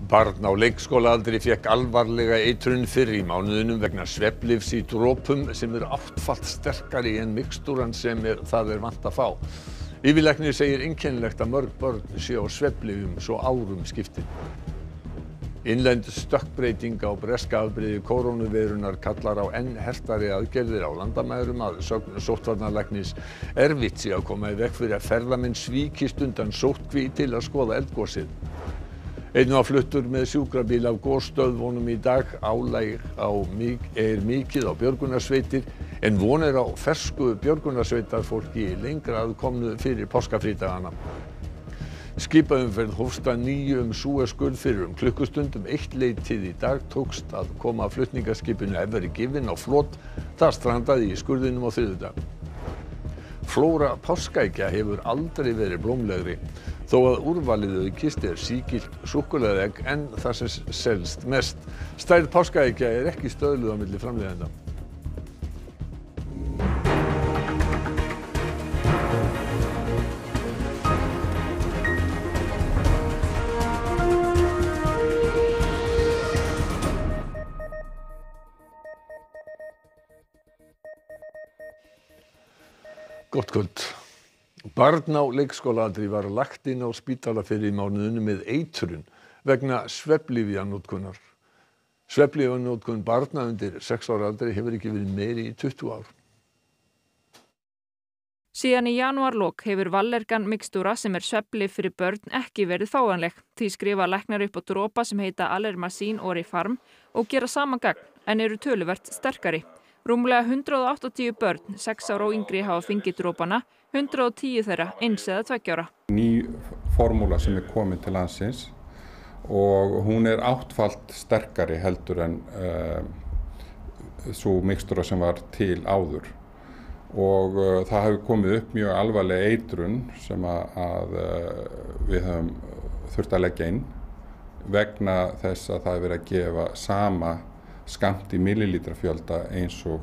Barn á leikskólaaldri fékk alvarlega eitrun fyrr í mánuðinum vegna svefnlyfs í dropum sem eru áttfalt sterkari en mixtúran sem það er vant að fá. Yfirlæknir segir einkennilegt að mörg börn séu á svefnlyfjum svo árum skiptir. Innlend stökkbreyting á breska afbrigði kórónuveirunnar kallar á enn hertari aðgerðir á landamærum að sögn sóttvarnalæknis. Erfitt sé að koma í veg fyrir að ferðamenn svíkist undan sóttkví til að skoða eldgosið. Einn var fluttur með sjúkrabíl af gosstöðvunum í dag. Álag er mikið á björgunarsveitir en von er á fersku björgunarsveitarfólki lengra aðkomnu fyrir páskafrídagana. Skipaumferð hófst að nýju Suez-skurð fyrir klukkustund. Eittleytið í dag tókst að koma flutningaskipinu Ever Given á flot. Það strandaði í skurðinum á þriðjudag. Flóra páskaeggja hefur aldrei verið blómlegri. Þó að úrvalið aukist sígilt súkkulaðiegg enn það sem selst mest. Stærð páskaeggja er ekki stöðluð á milli framleiðenda. Gott kvöld. Barn á leikskólaaldri var lagt inn á spítala fyrr í mánuðinum með eitrun vegna svefnlyfjanotkunar. Svefnlyfjanotkun barna undir 6 ára aldri hefur ekki verið meiri í 20 ár. Síðan í janúarlok hefur Vallergan mixtúra sem er svefnlyf fyrir börn ekki verið fáanleg. Því skrifa læknar upp á dropa sem heita Allermacin og Rifarm og gera sama gagn en eru töluvert sterkari. Rúmlega 180 börn 6 ára og yngri hafa fengið dropana, 110 þeirra 1 eða 2 ára. Ný formúla sem er komin til landsins og hún er áttfalt sterkari heldur en sú mixtúra sem var til áður. Og það hefur komið upp mjög alvarleg eitrun sem að við höfum þurft að leggja inn vegna þess að það er verið að gefa sama skammt í millilítrafjölda eins og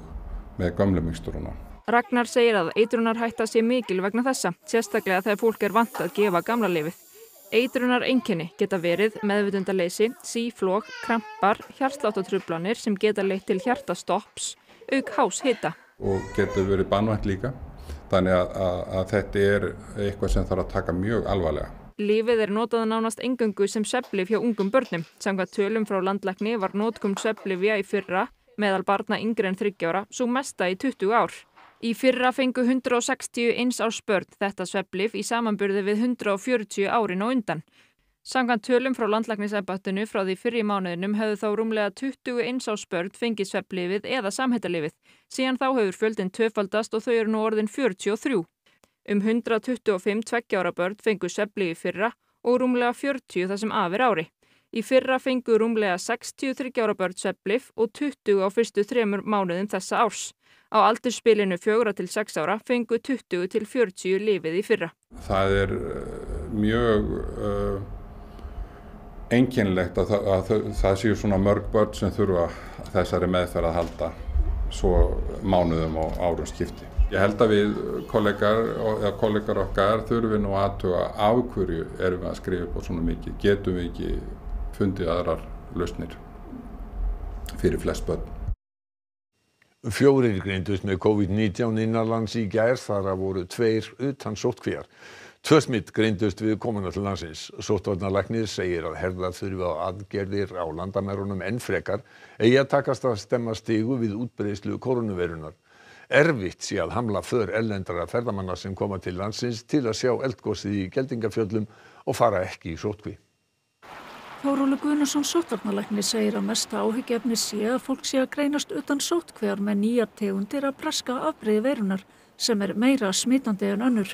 með gömlu mixtúruna. Ragnar segir að eitrunarhætta sé mikil vegna þessa, sérstaklega þegar fólk er vant að gefa gamla lyfið. Eitrunareinkenni geta verið meðvitundarleysi, síflog, krampar, hjartsláttartruflanir sem geta leitt til hjartastopps, auk hás hita. Og getur verið banvænt líka, þannig að þetta er eitthvað sem þarf að taka mjög alvarlega. Lyfið er notað nánast eingöngu sem svefnlyf hjá ungum börnum. Samkvæmt tölum frá landlækni var notkun svefnlyfja í fyrra meðal barna yngri en 3 ára sú mesta í 20 ár. Í fyrra fengu 161 árs börn þetta svefnlyf í samanburði við 140 árin á undan. Samkvæmt tölum frá landlæknisembættinu frá því fyrr í mánuðinum höfðu þá rúmlega 21 árs börn fengið svefnlyfið eða samheitalyfið. Síðan þá hefur fjöldinn tvöfaldast og þau eru nú orðin 43. 125 2 ára börn fengu svefnlyf í fyrra og rúmlega 40 það sem af er ári. Í fyrra fengu rúmlega 63 ára börn svefnlyf og 20 á fyrstu 3 mánuðum þessa árs. Á aldursbilinu 4 til 6 ára fengu 20 til 40 lyfið í fyrra. Það er mjög einkennilegt að það séu svona mörg börn sem þurfa þessari meðferð að halda svo mánuðum og árum skipti. Ég held að við kollegar okkar þurfum nú að athuga af hverju erum við að skrifa upp á svona mikið. Getum við ekki fundið aðrar lausnir fyrir flest börn. 4 greindust með COVID-19 innanlands í gær, þar af voru 2 utan sóttkvíar. 2 smitt greindust við komuna til landsins. Sóttvarnalæknir segir að herða þurfi á aðgerðir á landamærunum enn frekar eigi að takast að stemma stigu við útbreiðslu kórónuveirunnar. Erfitt sé að hamla för erlendra ferðamanna sem koma til landsins til að sjá eldgosið í Geldingafjöllum og fara ekki í sóttkví. Þór Óli Guðnason sóttvarnalæknir segir að mesta áhyggjuefni sé að fólk sé að greinast utan sóttkvíar með nýjar tegundir af breska afbrigði veirunnar sem er meira smitandi en önnur.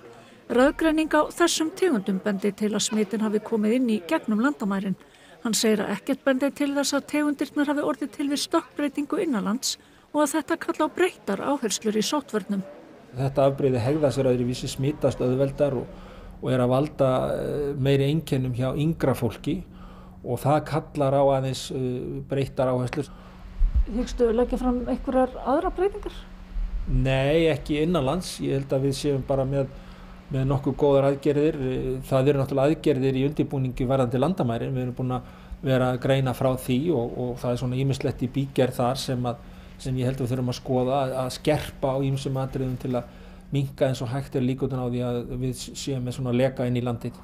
Raðgreining á þessum tegundum bendir til að smitin hafi komið inn í gegnum landamærin. Hann segir að ekkert bendir til þess að tegundirnar hafi orðið til við stökkbreytingu innanlands og að þetta kalla á breyttar áherslur í sóttvörnum. Þetta afbrigði hegða sér öðruvísi, smitast auðveldar og er að valda meiri einkennum hjá yngra fólki og það kallar á aðeins breyttar áherslur. Hyggstu leggja fram einhverjar aðra breytingar? Nei, ekki innanlands. Ég held að við séum bara með nokkuð góðar aðgerðir. Það eru náttúrulega aðgerðir í undirbúningi varðandi landamærin. Við erum búin að vera að greina frá því og það er svona ýmislegt í bígerð þar sem ég held við þurfum að skoða að skerpa á ýmsum atriðum til að minnka eins og hægt líkurnar á því að við séum með svona leka inn í landið.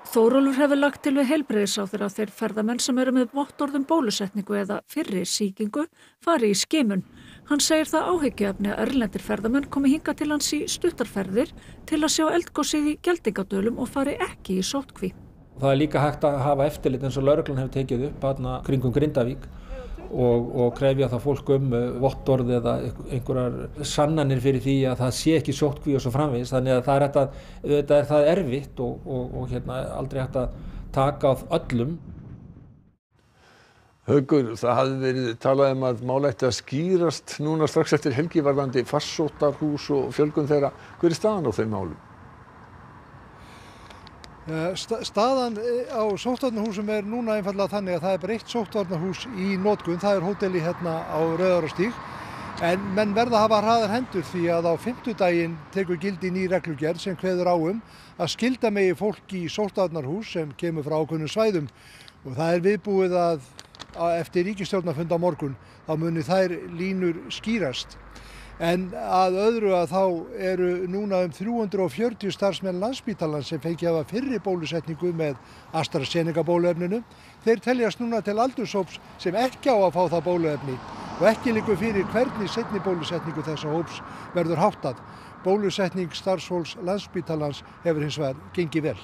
Þórólfur hefur lagt til við heilbrigðisráðherra að þeir ferðamenn sem eru með vottorð bólusetningu eða fyrri sýkingu fari í skimun. Hann segir það áhyggjuefni að erlendir ferðamenn komi hingað til hans í stuttarferðir til að sjá eldgosið í Geldingadölum og fari ekki í sóttkví. Það er líka hægt að hafa eftirlit eins og lögreglan hefur tekið upp þarna kringum Grindavík og krefja það fólk vottorð eða einhverjar sannanir fyrir því að það sé ekki sóttkví og svo framvegis. Þannig að það er erfitt og aldrei hægt að taka á öllum. Haukur, það hafði verið talað að mál ætti að skýrast núna strax eftir helgi varðandi farsóttarhús og fjölgun þeirra. Hver er staðan á þeim málum? Staðan á sóttvarnahúsum er núna einfaldlega þannig að það er bara eitt sóttvarnahús í notkun, það er hóteli hérna á Rauðarárstíg, en menn verða að hafa hraðar hendur því að á fimmtudaginn tekur gildi ný reglugerð sem kveður á að skylda megi fólk í sóttvarnahús sem kemur frá ákveðnum svæðum og það er viðbúið að eftir ríkisstjórnarfund á morgun þá muni þær línur skýrast. En að öðru að þá eru núna 340 starfsmenn Landspítalans sem fengi að hafa fyrri bólusetningu með AstraZeneca bóluefninu. Þeir teljast núna til aldurshóps sem ekki á að fá það bóluefni og ekki liggur fyrir hvernig seinni bólusetningu þessa hóps verður háttað. Bólusetning starfsfólks Landspítalans hefur hins vegar gengið vel.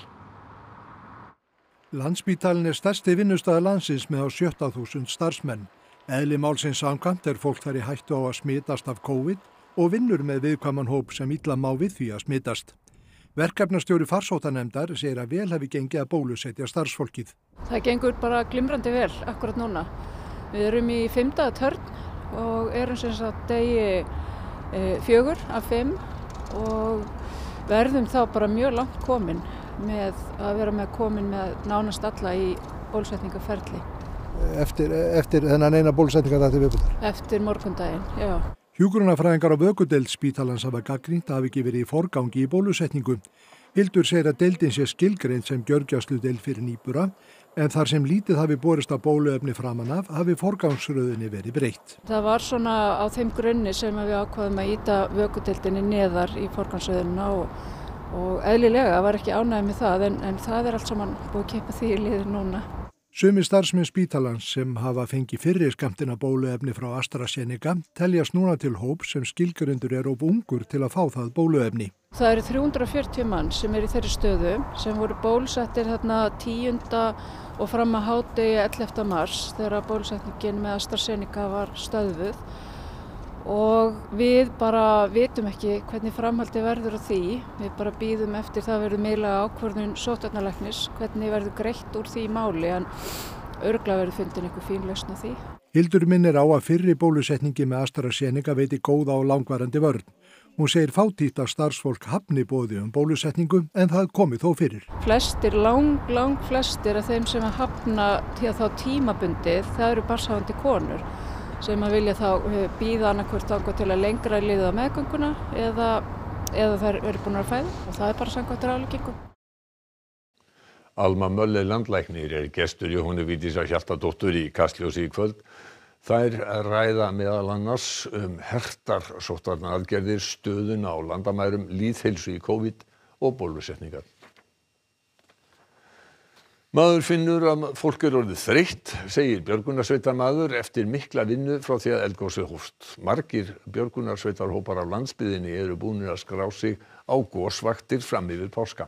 Landspítalinn er stærsti vinnustaður landsins með á 17.000 starfsmenn. Eðli málsins samkvæmt fólk þar í hættu á að smitast af COVID og vinnur með viðkvæman hóp sem illa má við því að smitast. Verkefnastjóri farsóttanefndar segir að vel hefði gengið að bólusetja starfsfólkið. Það gengur bara glimrandi vel akkurat núna. Við erum í 5. törn og erum sem sagt degi 4 af 5 og verðum þá bara mjög langt komin með að vera komin með nánast alla í bólusetningaferli. Eftir þennan eina bólusetninga þetta viðbútar? Eftir morgundaginn, já. Hjúkrunarfræðingar á vökudeild spítalans hafa gagnrýnt að hafi ekki verið í forgangi í bólusetningu. Hildur segir að deildin sé skilgreind sem gjörgæsludeild fyrir nýbura, en þar sem lítið hafi borist að bóluefni framan af hafi forgangsröðinni verið breytt. Það var svona á þeim grunni sem við ákváðum að ýta vökudeildinni neðar í forgangsröðina og eðlilega var ekki ánægð með það, en það allt saman búið að kippa því í liðið núna. Sumir starfsmenn spítalans sem hafa fengið fyrri skammtina bóluefni frá AstraZeneca teljast núna til hóp sem skilgreindur of ungur til að fá það bóluefni. Það eru 340 mann sem í þeirri stöðu sem voru bólusettir þarna 10. og fram að hádegi 11. mars þegar bólusetningin með AstraZeneca var stöðvuð og við bara vitum ekki hvernig framhaldi verður á því. Við bara bíðum eftir það verður miðlæga ákvörðun sóttvarnalæknis, hvernig verður greitt úr því máli en örugglega verður fundin einhver fín lausn á því. Hildur minnir á að fyrri bólusetningi með AstraZeneca veiti góða og langvarandi vörn. Hún segir fátítt að starfsfólk hafni boði bólusetningu en það komi þó fyrir. Flestir, lang flestir af þeim sem hafna þá tímabundið, það eru barnshafandi konur sem að vilja þá bíða annarkvort þangað til að lengra liða meðgönguna eða þær eru búin að fæða og það er bara samkvæmt ráðleggingum. Alma Möller landlæknir er gestur Jóhönnu Vigdísar Hjaltadóttur í Kastljósi í kvöld. Þær ræða meðal annars hertar sóttvarnaaðgerðir, stöðuna á landamærum, lýðheilsu í COVID og bólusetningar. Maður finnur að fólk orðið þreytt, segir björgunarsveitarmaður eftir mikla vinnu frá því að eldgosið hófst. Margir björgunarsveitarhópar af landsbyggðinni eru búnir að skrá sig á gosvaktir fram yfir páska.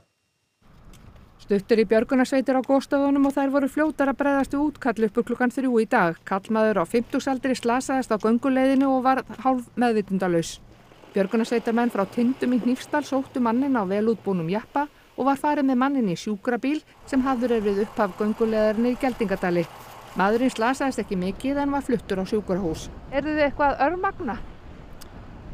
Stuttur í björgunarsveitir á gosstöðunum og þær voru fljótar að bregðast við útkall upp klukkan 3 í dag. Karlmaður á 50-aldri slasaðist á gönguleiðinu og var hálf meðvitundalaus. Björgunarsveitarmenn frá Tindum í Hnífsdal sóttu manninn á vel útbúnum jeppa og var farið með manninn í sjúkrabíl sem hafður við upphaf gönguleiðarinnar í Geldingadali. Maðurinn slasaðist ekki mikið en var fluttur á sjúkrahús. Eruð þið eitthvað örmagna?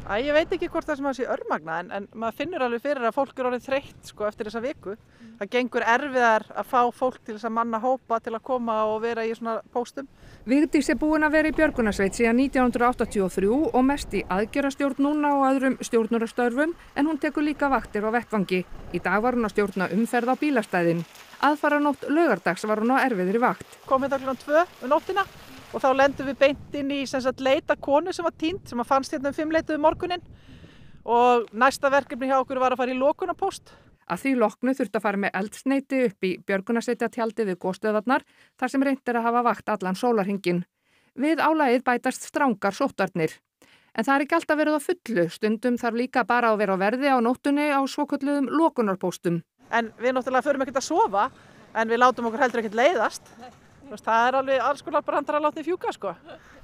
Ég veit ekki hvort það sem sé örmagna en maður finnur alveg fyrir að fólk orðið þreytt eftir þessa viku. Það gengur erfiðar að fá fólk til þess að manna hópa til að koma og vera í svona póstum. Vigdís er búin að vera í björgunarsveit síðan 1983 og mest í aðgerðastjórn núna og öðrum stjórnunarstörfum en hún tekur líka vaktir á vettvangi. Í dag var hún að stjórna umferð á bílastæðin. Aðfaranótt laugardags var hún á erfiðri vakt. Kom hérna klukkan 2 nóttina og þá lendum við beint inn í leit að konu sem var týnd, sem fannst hérna 5 morguninn og næsta verkefni hjá okkur var að fara í lokunarpóst. Að því loknu þurfti að fara með eldsneyti upp í björgunarsveitartjaldið við gosstöðvarnar þar sem reynt að hafa vakt allan sólarhringinn. Við álagið bætast strangar sóttvarnir. En það ekki alltaf verið á fullu, stundum þarf líka bara að vera á verði á nóttunni á svokölluðum lokunarpóstum. En við náttúrulega förum ekkert að sofa, en við látum okkur heldur ekkert leiðast. Það alveg alls konar brandar að láta fjúka, sko.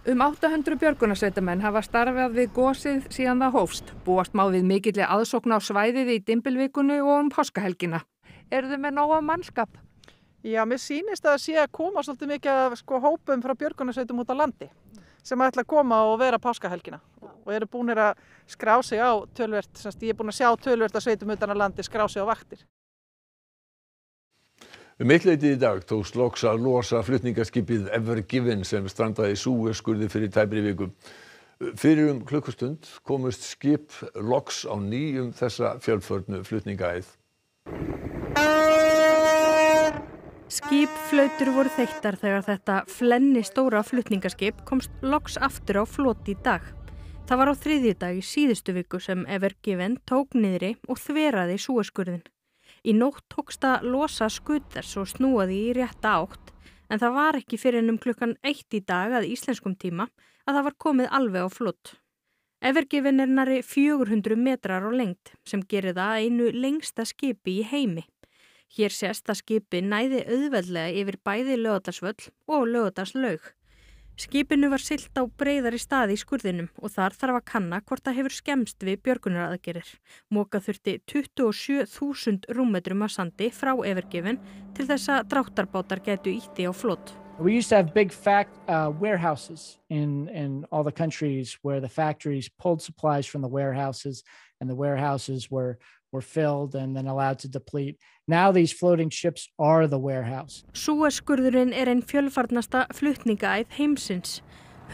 800 björgunarsveitamenn hafa starfað við gosið síðan það hófst. Búast má við mikilli aðsókn á svæðið í Dymbilvikunni og páskahelgina. Eru þið með nóga mannskap? Já, mér sýnist að sé að koma svolítið mikið af hópum frá björgunarsveitum út á landi sem ætla að koma og vera páskahelgina og eru búnir að skrá sig á töluvert, ég er búin að sjá töluvert að sveitum utan að landi skrá sig á vaktir. Eittleyti í dag tókst loks að losa flutningaskipið Ever Given sem strandaði í Suez-skurði fyrir tæpri viku. Fyrir klukkustund komust skip loks á ný þessa fjölförnu flutningaæð. Skipflautur voru þeyttar þegar þetta flenni stóra flutningaskip komst loks aftur á flot í dag. Það var á þriðjudag í síðustu viku sem Ever Given tók niðri og þveraði Suez-skurðinn. Í nótt tókst að losa skut þess og snúaði í rétta átt, en það var ekki fyrr en klukkan 1 í dag að íslenskum tíma að það var komið alveg á flot. Ever Given nærri 400 metrar á lengd sem gerir það einu lengsta skipi í heimi. Hér sést að skipi næði auðveldlega yfir bæði Laugardalsvöll og Laugardalslaug. Skipinu var siglt á breiðari stað í skurðinum og þar þarf að kanna hvort það hefur skemmst við björgunaraðgerðir. Moka þurfti 27.000 rúmmetrum af sandi frá Ever Given til þess að dráttarbátar gætu ýtti á flot. We used to have big warehouses in all the countries where the factories pulled supplies from the warehouses and the warehouses were filled and then allowed to deplete. Now these floating ships are the warehouse. Suez-skurðurinn ein fjölfarnasta flutningaæð heimsins.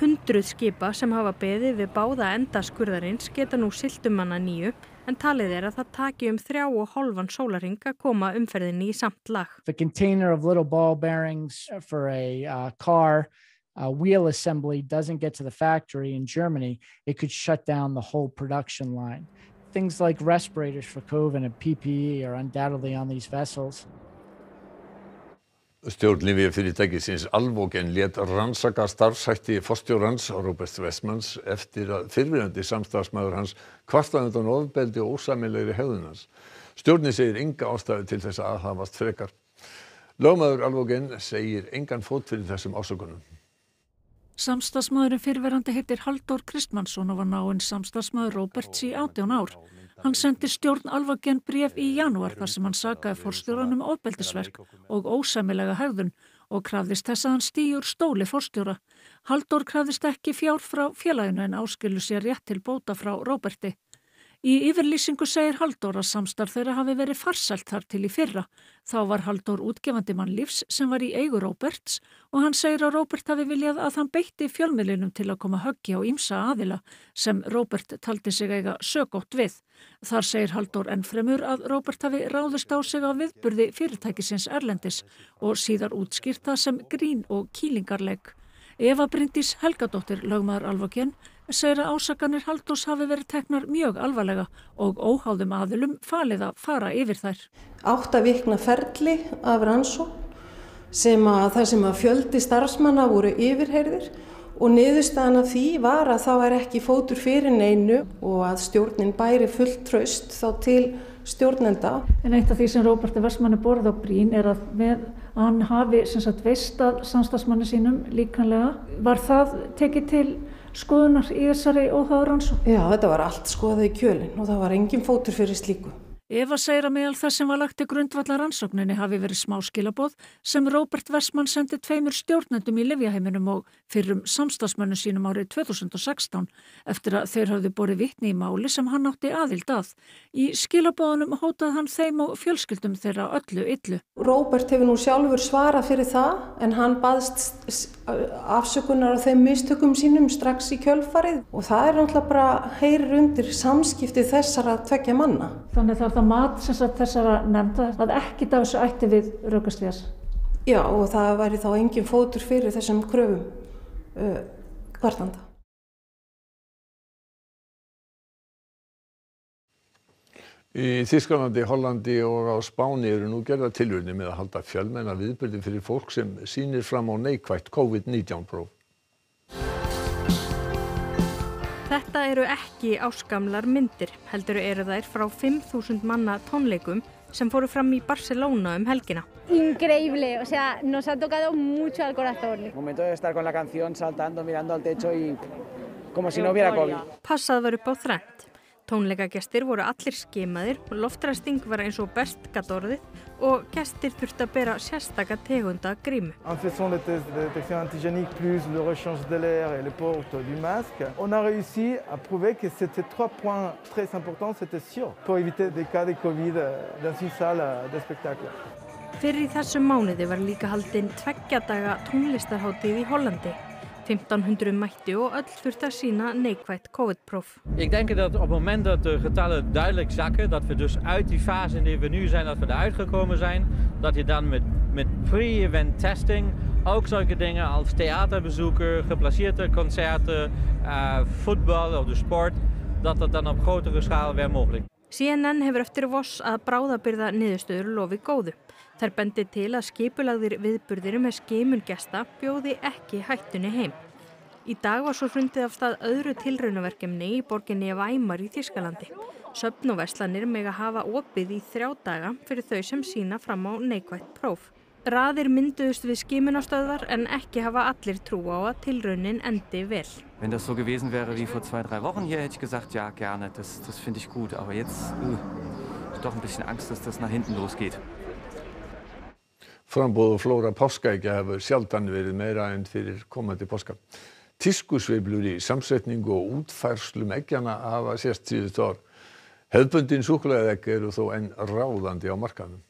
100 skipa sem hafa beðið við báða enda skurðarins geta nú siglt hana nýju, en talið að það taki 3,5 sólarhring að koma umferðinni í samt lag. The container of little ball bearings for a car wheel assembly doesn't get to the factory in Germany, it could shut down the whole production line. Things like respirators for COVID and PPE are undoubtedly on these vessels. Stjórn lyfjafyrirtækisins Alvogen lét rannsaka starfshætti forstjórans Róberts Wessmans eftir að fyrrverandi samstarfsmaður hans kvartaði undan ofbeldi og ósæmilegri hegðun hans. Stjórnin segir enga ástæðu til þess að aðhafast frekar. Lögmaður Alvogen segir engan fót fyrir þessum ásökunum. Samstarfsmaðurinn fyrrverandi heitir Halldór Kristmannsson og var náinn samstarfsmaður Róberts í 18 ár. Hann sendi stjórn Alvogen bréf í janúar þar sem hann sakaði forstjórann ofbeldisverk og ósæmilega hegðun og krafðist þess að hann stigi úr stóli forstjóra. Halldór krafðist ekki fjár frá félaginu en áskilur sér rétt til bóta frá Róberti. Í yfirlýsingu segir Halldór að samstarf þeirra hafi verið farsælt þar til í fyrra. Þá var Halldór útgefandi mannlífs sem var í eigu Róberts og hann segir að Róbert hafi viljað að hann beitti fjölmiðlinum til að koma höggi á ýmsa aðila sem Róbert taldi sig eiga sögótt við. Þar segir Halldór ennfremur að Róbert hafi ráðist á sig á viðburði fyrirtækisins erlendis og síðar útskýrt það sem grín og kýlingarleik. Eva Bryndís Helgadóttir, lögmaður Alvogen, segir að ásakanir Halldórs hafi verið teknar mjög alvarlega og óháðum aðilum falið að fara yfir þær. 8 vikna ferli af rannsókn þar sem að fjöldi starfsmanna voru yfirheyrðir og niðurstaðan af því var að það var ekki fótur fyrir neinu og að stjórnin bæri fullt traust þá til stjórnenda. En eitt af því sem Róberti Wessmanni borði á brýn er að hann hafi veist að samstarfsmanni sínum líkanlega. Var það tekið til skoðunar í þessari óháðu rannsókn? Já, þetta var allt skoðað í kjölinn og það var engin fótur fyrir slíku. Eva segir að meðal þess sem var lagt til grundvallar rannsókninni hafi verið smáskilaboð sem Róbert Wessman sendi 2 stjórnendum í lyfjaheiminum og fyrrum samstarfsmönnum sínum árið 2016 eftir að þeir hafði borið vitni í máli sem hann átti aðild að. Í skilaboðunum hótaði hann þeim og fjölskyldum þeirra öllu illu. Róbert hefur nú sjálfur svarað fyrir það en hann baðst afsökunar á þeim mistökum sínum strax í kjölfarið og það náttúrulega bara heyrir undir samskipti þessara tveggja manna. Þannig það er það mat þessara nefnda að ekkert af þessu ætti við rökastvíðas. Já, og það væri þá engin fótur fyrir þessum kröfum kvartanda. Í Þýskalandi, Hollandi og á Spáni eru nú gerðar tilraunir með að halda fjölmenna viðburði fyrir fólk sem sýnir fram á neikvætt COVID-19 próf. Þetta eru ekki áskamlar myndir, heldur eru þær frá 5.000 manna tónleikum sem fóru fram í Barcelona helgina. Increíble, o sea, nos ha tocado mucho al corazón. Momento de estar con la canción saltando, mirando al techo y como si no hubiera COVID. Passað var upp á þrennt. Tónleikagestir voru allir skimaðir og loftræsting var eins og best gat orðið og gestir þurftu að bera sérstaka tegunda grímu. En faisant les tests de détection antigénique plus le rechange de l'air et le port du masque, on a réussi à prouver que c'était 3 points très importants, c'était sûr, pour éviter des cas de Covid dans une salle de spectacle. Fyrir í þessum mánuði var líka haldin 2 daga tónlistarhátíð í Hollandi. 1500 mættu og öll þurftu að sýna neikvætt COVID-próf. Ik denk dat op het moment dat de getallen duidelijk zakken, dat we dus uit die fase in die we nu zijn, dat we eruit gekomen zijn, dat je dan met pre-event testing ook zulke dingen als theaterbezoeken, geplaceerde concerten, voetbal of de sport, dat dat dan op grotere schaal weer mogelijk. CNN hefur eftir voss að bráðabirgða niðurstöður lofi góðu. Þær bendi til að skipulagðir viðburðir með skimun gesta bjóði ekki hættunni heim. Í dag var svo hrundið af stað öðru tilraunaverkefni í borginni Weimar í Þýskalandi. Söfn og verslanir mega hafa opið í 3 daga fyrir þau sem sýna fram á neikvætt próf. Raðir mynduðust við skimunarstöðvar en ekki hafa allir trú á að tilraunin endi vel. Wenn das so gewesen wäre wie vor 2-3 Wochen hier, hätte ich gesagt, ja, gerne, das finde ich gut. Aber jetzt doch ein bisschen Angst, dass das nach hinten losgeht. Framboð og flóra páskaeggja hefur sjaldan verið meira en fyrir komandi páska. Tískusveiflur í samsetningu og útfærslum eggjana hafa sést síðustu ár. Hefðbundin súkkulaðiegg eru þó enn ráðandi á markaðnum.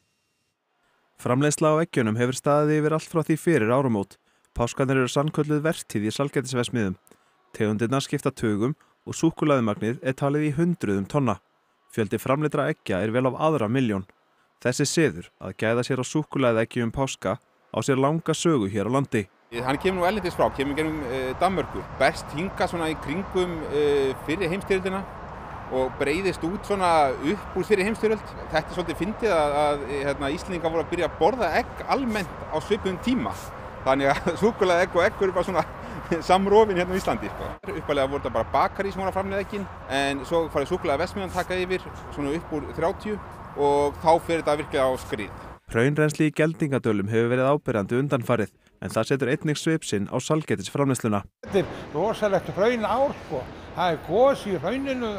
Framleiðsla á eggjunum hefur staðið yfir allt frá því fyrir áramót. Páskarnir eru sannkölluð vertíð í sælgætisverksmiðjum. Tegundirnar skipta tugum og súkkulaðimagnið er talið í 100 tonna. Fjöldi framleiddra eggja er vel á aðra milljón. Þessi siður að gæða sér á súkkulaðieggi páska á sér langa sögu hér á landi. Hann kemur nú erlendis frá, kemur gegnum Danmörku. Berst hingað svona í kringum fyrri heimsstyrjöldina og breiðist út svona upp úr fyrri heimsstyrjöld. Þetta er svolítið fyndið að Íslendingar voru að byrja að borða egg almennt á svipuðum tíma. Þannig að súkkulaðiegg og egg eru bara svona samrofin hérna á Íslandi. Uppalega voru þetta bara bakari sem voru að framleiða eggin, en svo farið súkkulaðiverksmiðjan taka yfir svona upp úr 30 og þá fyrir þetta virkilega á skrið. Hraunrennsli í Geldingadölum hefur verið áberandi undanfarið, en það setur einnig svip sinn á sælgætisframleiðsluna. Þetta er rosalegt hraunár, sko. Það er gos í hrauninu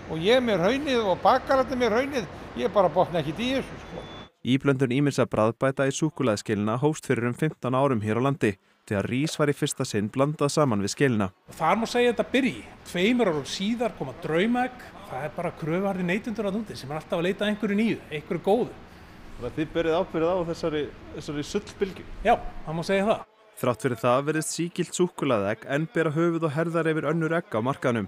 og ég með hraunið og bakararnir með hraunið. Ég bara botna ekkert í þessu, sko. Íblöndun ýmissa bragðbæta í súkkulaðiskeilina hófst fyrir 15 árum hér á landi, þegar rís var í fyrsta sinn blandað saman við skeilina. Þar má segja þetta byrji. 2 árum síðar koma draumaegg. Það er bara kröfuharðir neytendur að úti sem er alltaf að leita einhverju nýju, einhverju góðu. Þið berið ábyrgð á þessari sullbylgju? Já, það má segja það. Þrátt fyrir það verðist sígilt súkkulaðiegg enn bera höfuð og herðar yfir önnur egg á markaðnum.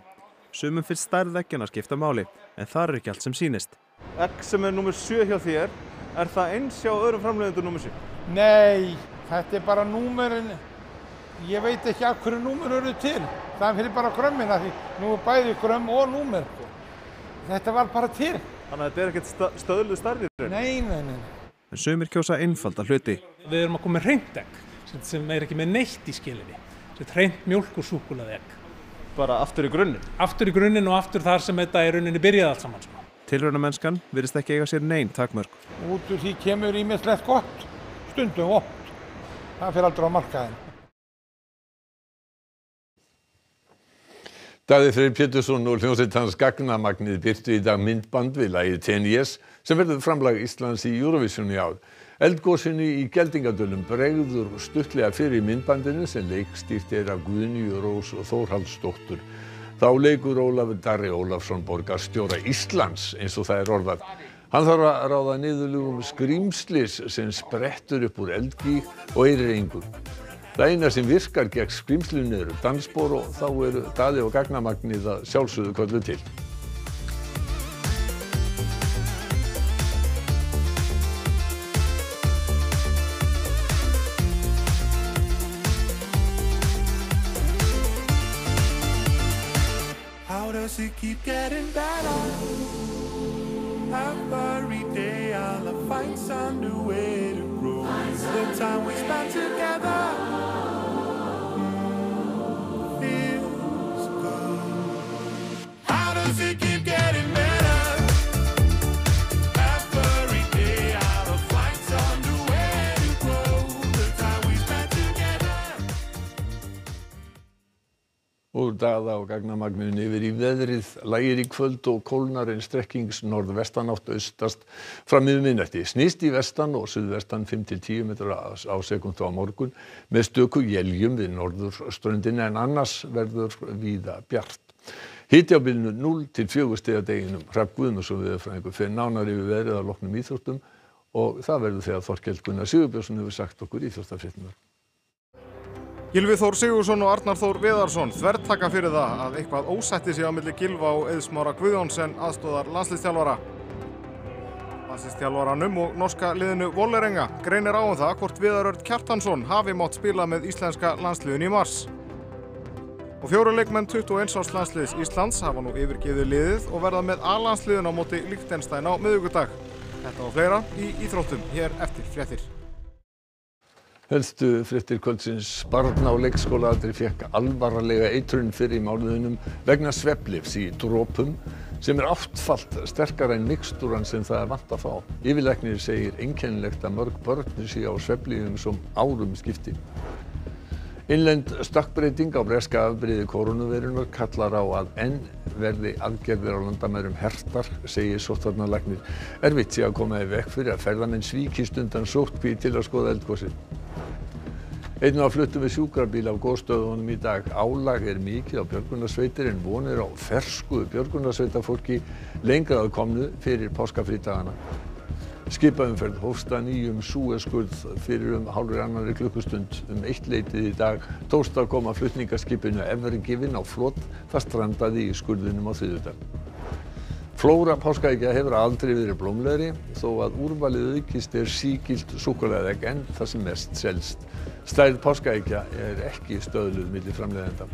Sumum finnst stærð eggjanna skipta máli, en það er ekki allt sem sýnist. Egg sem er númer 7 hjá þér, er það eins hjá öðrum framleiðendum númer 7? Nei, þetta er bara númerin. Ég veit ekki af hverju númer eru til. Það er fyrir bara grömmina því nú er bæði grömm og númer. Þetta var bara til. Þannig að þetta er ekkert stöðluð stærðir? Nei. En sumir kjósa einfalda hluti. Við erum að koma með hreint egg sem er ekki með neitt í skilinni. Þetta er hreint mjólk og súkkulaðiegg. Bara aftur í grunninn? Aftur í grunninn og aftur þar sem þetta í rauninni byrjaði allt saman. Tilraunamennskan virðist ekki eiga sér nein takmörk. Út úr því kemur ýmislegt gott, stundum vont. Það fer aldrei á markaðinn. Daði Freyr Pétursson og hljómsveit hans Gagnamagnið birtu í dag myndband við lagið Tenies sem verður framlag Íslands í Eurovision í ár. Eldgosinu í Geldingadölum bregður stuttlega fyrir myndbandinu sem leikstýrt er af Guðnýju Rós Þórhallsdóttur. Þá leikur Ólafur Darri Ólafsson borgarstjóra Íslands eins og það er orðað. Hann þarf að ráða niðurlögum skrýmslis sem sprettur upp úr eldgíg og eyrir engu. Það eina sem virkar gegn skrímslinu eru dansspor og þá eru Daði og gagnamagnið að sjálfsögðu kölluð til. Does it keep getting better? Every day I'll find some new way to grow. The time we spend together feels good. How does it keep getting better? Every day I'll find some new way to grow. The time we spend together. Úr Daða og gagnamagninu yfir í veðrið, lægir í kvöld og kólnar en strekkings norðvestanátt austast fram yfir miðnætti. Snýst í vestan og suðvestan 5 til 10 metra á sekúndu á morgun með stöku éljum við norðurströndina en annars verður víða bjart. Hiti á bilinu 0 til 4 stig að deginum. Hrafn Guðmundsson veðurfræðingur fer nánar yfir veðrið að loknum íþróttum og það verður þegar Þorkell Gunnar Sigurbjörnsson hefur sagt okkur íþróttafréttirnar. Gylfi Þór Sigurðsson og Arnar Þór Viðarsson þvertaka fyrir það að eitthvað ósætti sé á milli Gylfa og Eiðs Smára Guðjóns aðstoðar landsliðsþjálfara. Landsliðsþjálfaranum og norska liðinu Vålerenga greinir á það hvort Viðar Örn Kjartansson hafi mátt spila með íslenska landsliðinu í mars. Og 4 leikmenn 21 árs landsliðs Íslands hafa nú yfirgefið liðið og verða með A-landsliðinu á móti Liechtenstein á miðvikudag. Þetta og fleira í íþróttum hér eftir fréttir. Helstu fréttir kvöldsins: barn á leikskólaaldri fékk alvarlega eitrun fyrr í mánuðinum vegna svefnlyfs í dropum sem áttfalt sterkara en mixtúran sem það vant að fá. Yfirlæknir segir einkennilegt að mörg börn séu á svefnlyfjum sem árum skipti. Innlend stökkbreyting á breska afbrigði kórónuveirunnar kallar á að enn verði aðgerðir á landamærum hertar, segir sóttvarnalæknir. Erfitt sé að koma í veg fyrir að ferðamenn svíkist undan sóttkví til að skoða eldgosið. Einn var fluttur með sjúkrabíl af gosstöðvunum í dag. Álag mikið á björgunarsveitir en vonir á fersku björgunarsveitarfólki lengra að komnu fyrir páskafrídagana. Skipaumferð hófst að nýjum Suezskurð fyrir hálfri annarri klukkustund. 1:00 í dag tókst að koma flutningaskipinu Ever Given á flot. Það strandaði í skurðinum á þriðjudag. Flóra páskaeggja hefur aldrei verið blómlegri þó að úrvalið aukist sígilt súkkulaðiegg en það sem mest selst. Stærð páskaeggja ekki stöðluð milli framleiðenda.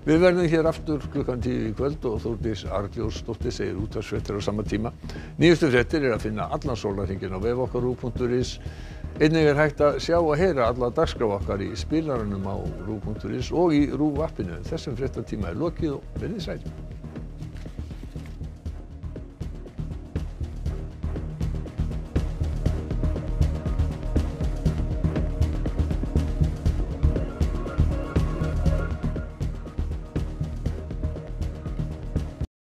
Við verðum hér aftur klukkan 10 í kvöld og Þórdís Arnljótsdóttir segir útvarpsfréttir á sama tíma. Nýjustu fréttir að finna allan sólarhringinn á vef okkar RÚV.is. Einnig hægt að sjá og heyra alla dagskrá okkar í spilaranum á RÚV.is og í RÚV appinu. Þessum fréttatíma lokið og verið sæl.